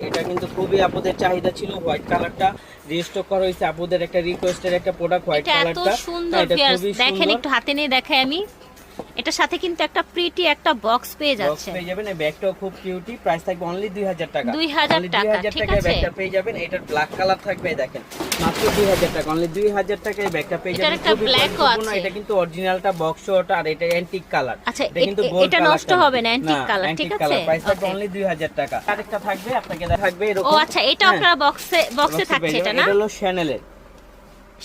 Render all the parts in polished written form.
এটা কিন্তু খুবই আপুদের চাহিদা ছিল, হোয়াইট কালারটা রিস্টক করা হয়েছে, আপুদের একটা রিকোয়েস্টের একটা প্রোডাক্ট হোয়াইট কালারটা। এটা এত সুন্দর ভিউয়ার্স, দেখেন একটু হাতে নিয়ে দেখাই আমি। এটার সাথে কিন্তু একটা প্রিটি একটা বক্স পেয়ে যাচ্ছে, পেয়ে যাবেন। এই ব্যাগটাও খুব কিউটি, প্রাইস থাকবে অনলি 2000 টাকা। 2000 টাকা, ঠিক আছে। ব্যাগটা পেয়ে যাবেন, এটার ব্লাক কালার থাকবে, দেখেন মাত্র 2000 টাকা, অনলি 2000 টাকায় এই ব্যাগটা পেয়ে যাবেন। একটা ব্ল্যাকও আছে, এটা কিন্তু অরিজিনালটা বক্স ওটা, আর এটা অ্যান্টিক কালার। আচ্ছা, এটা নষ্ট হবে না, অ্যান্টিক কালার, ঠিক আছে। প্রাইস থাকবে অনলি 2000 টাকা। আরেকটা থাকবে, আপনাকে থাকবে এরকম। ও আচ্ছা, এটা আপনারা বক্সে থাকছে, এটা না? এটা হলো শ্যানেলের,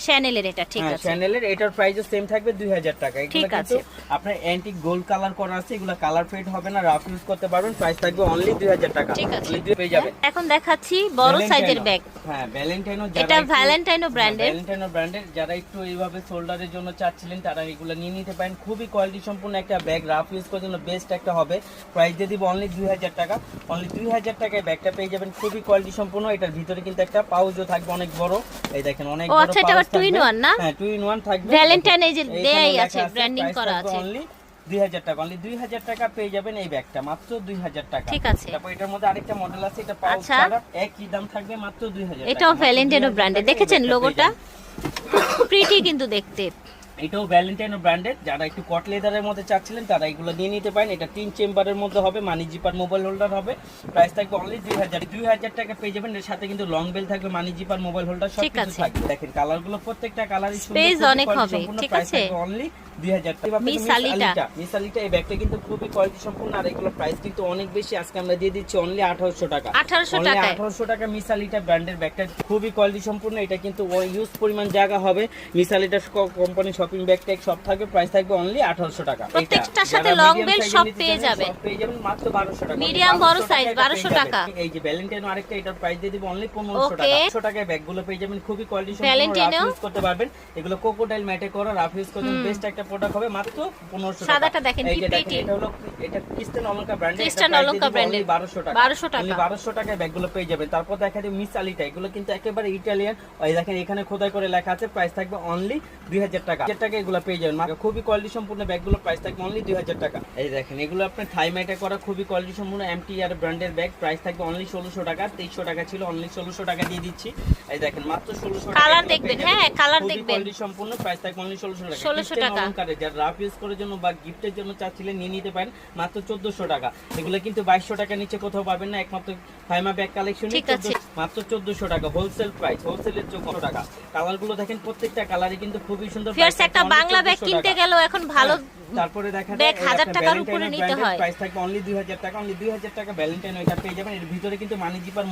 শ্যানেলের, এটা ঠিক আছে। শ্যানেলের এটার প্রাইসও সেম থাকবে 2000 টাকা। এগুলো কিন্তু আপনার অ্যান্টিক গোল্ড কালার করা আছে, এগুলো কালার ফেড হবে না, রাফ ইউজ করতে পারবেন। প্রাইস থাকবে অনলি 2000 টাকা, ঠিক আছে। পেয়ে যাবেন। এখন দেখাচ্ছি বড় সাইজের ব্যাগ। হ্যাঁ, ভ্যালেন্টাইনো, এটা ভ্যালেন্টাইনো ব্র্যান্ডের, যারা একটু এইভাবে শোল্ডারের জন্য চাচ্ছিলেন তারা এগুলো নিয়ে নিতে পারেন। খুবই কোয়ালিটি সম্পূর্ণ একটা ব্যাগ, রাফ ইউজ করার জন্য বেস্ট একটা হবে। প্রাইস দিয়ে দিব অনলি 2000 টাকা। অনলি 2000 টাকায় ব্যাগটা পেয়ে যাবেন, খুবই কোয়ালিটি সম্পূর্ণ। এটার ভিতরে কিন্তু একটা পাউচও থাকবে অনেক বড়, এই দেখেন অনেক বড় পাউচ থাকবে। 2 in 1 না? হ্যাঁ, 2 in 1 থাকবে। ভ্যালেন্টাইন এই যে দেয়াই আছে, ব্র্যান্ডিং করা আছে। অনলি 2000 টাকা, অনলি 2000 টাকা পেয়ে যাবেন এই ব্যাগটা, মাত্র 2000 টাকা, ঠিক আছে। তারপর এটার মধ্যে আরেকটা মডেল আছে, এটা পাউচ ছাড়া একই দাম থাকবে, মাত্র 2000 টাকা। এটাও ভ্যালেন্টাইনো ব্র্যান্ডের, দেখেছেন লোগোটা প্রিটি কিন্তু দেখতে। এটাও ভ্যালেন্টাইনো ব্র্যান্ডেড, যারা একটু কট লেদারের মধ্যে চাচ্ছিলেন তারা এগুলো নিয়ে নিতে পারেন। এটা 3 চেম্বারের মধ্যে হবে, মানি জিপার মোবাইল হোল্ডার হবে। প্রাইস থাকবে অনলি 2000 টাকা পেয়ে যাবেন। এর সাথে কিন্তু লং বেল থাকবে, মানি জিপার মোবাইল হোল্ডার সব কিছু থাকবে। দেখেন কালারগুলো প্রত্যেকটা কালারই সুন্দর, স্পেস অনেক হবে, ঠিক আছে। অনলি 2000 টাকা। মিসালিটা এই ব্যাগটা কিন্তু খুবই কোয়ালিটি সম্পূর্ণ, আর এগুলো প্রাইস কিন্তু অনেক বেশি। আজকে আমরা দিয়ে দিচ্ছি অনলি 1800 টাকা। 1800 টাকা মিসালিটা ব্র্যান্ডের ব্যাগটা খুবই কোয়ালিটি সম্পূর্ণ। এটা কিন্তু ইউজ পরিমাণ জায়গা হবে। মিসালিটা কোম্পানি শপিং ব্যাগ ট্যাগ সব থাকবে। প্রাইস থাকবে অনলি 1800 টাকা। প্রত্যেকটার সাথে লং বেল সব পেয়ে যাবেন, মাত্র 1200 টাকা। মিডিয়াম বড় সাইজ 1200 টাকা। এই যে ভ্যালেন্টাইনো আরেকটা, এটার প্রাইস দিয়ে দিব অনলি 1500 টাকা। 100 টাকায় ব্যাগগুলো পেয়ে যাবেন, খুবই কোয়ালিটি সম্পূর্ণ, রাফ ইউজ করতে পারবেন। এগুলো কোকোডাইল ম্যাটে করা, রাফ ইউজ করতে বেস্ট একটা প্রোডাক্ট হবে, মাত্র 1500 টাকা। সাদাটা দেখেন কি প্রিটি, এটা হলো এটা ক্রিস্টান অলঙ্কা ব্র্যান্ডের, ক্রিস্টান অলঙ্কা ব্র্যান্ডের 1200 টাকা। 1200 টাকায় ব্যাগগুলো পেয়ে যাবেন। তারপর দেখা যায় মিস আলিটা, এগুলো কিন্তু একেবারে ইটালিয়ান। ওই দেখেন এখানে খোদাই করে লেখা আছে, প্রাইস থাকবে অনলি 2000 টাকা। 2000 টাকা এগুলো পেয়ে যাবেন। খুবই কোয়ালিটি সম্পূর্ণ ব্যাগগুলো, প্রাইস থাকবে অনলি 2000 টাকা। এই দেখেন এগুলো আপনার থাই ম্যাটে করা, খুবই কোয়ালিটি সম্পূর্ণ এমটিআর ব্র্যান্ডের ব্যাগ। প্রাইস থাকবে অনলি 1600 টাকা। 2300 টাকা ছিল, অনলি 1600 টাকা দিয়ে দিচ্ছি। এই দেখেন মাত্র 1600 টাকা। কালার দেখবেন, হ্যাঁ কালার দেখবেন, কোয়ালিটি সম্পূর্ণ, প্রাইস থাকবে অনলি 1600 টাকা। 1600 টাকা। যারা রাফ ইউজ করার জন্য বা গিফটের জন্য চাচ্ছিলেন নিয়ে নিতে পারেন, মাত্র 1400 টাকা। এগুলো কিন্তু 2200 টাকা নিচে কোথাও পাবেন না, একমাত্র ফাইমা ব্যাগ কালেকশন, মাত্র 1400 টাকা হোলসেল প্রাইস, হোলসেলের 1400 টাকা। কালারগুলো দেখেন প্রত্যেকটা কালারই কিন্তু খুবই সুন্দর। একটা বাংলা ব্যাগ কিনতে গেলেও এখন ভালো, তারপরে দেখা যায় ব্যাগ 1000 টাকার উপরে নিতে হয়। প্রাইস থাকবে অনলি 2000 টাকা। অনলি 2000 টাকা ভ্যালেন্টাইন এটা পেয়ে যাবেন। এর ভিতরে কিন্তু মানি জিপার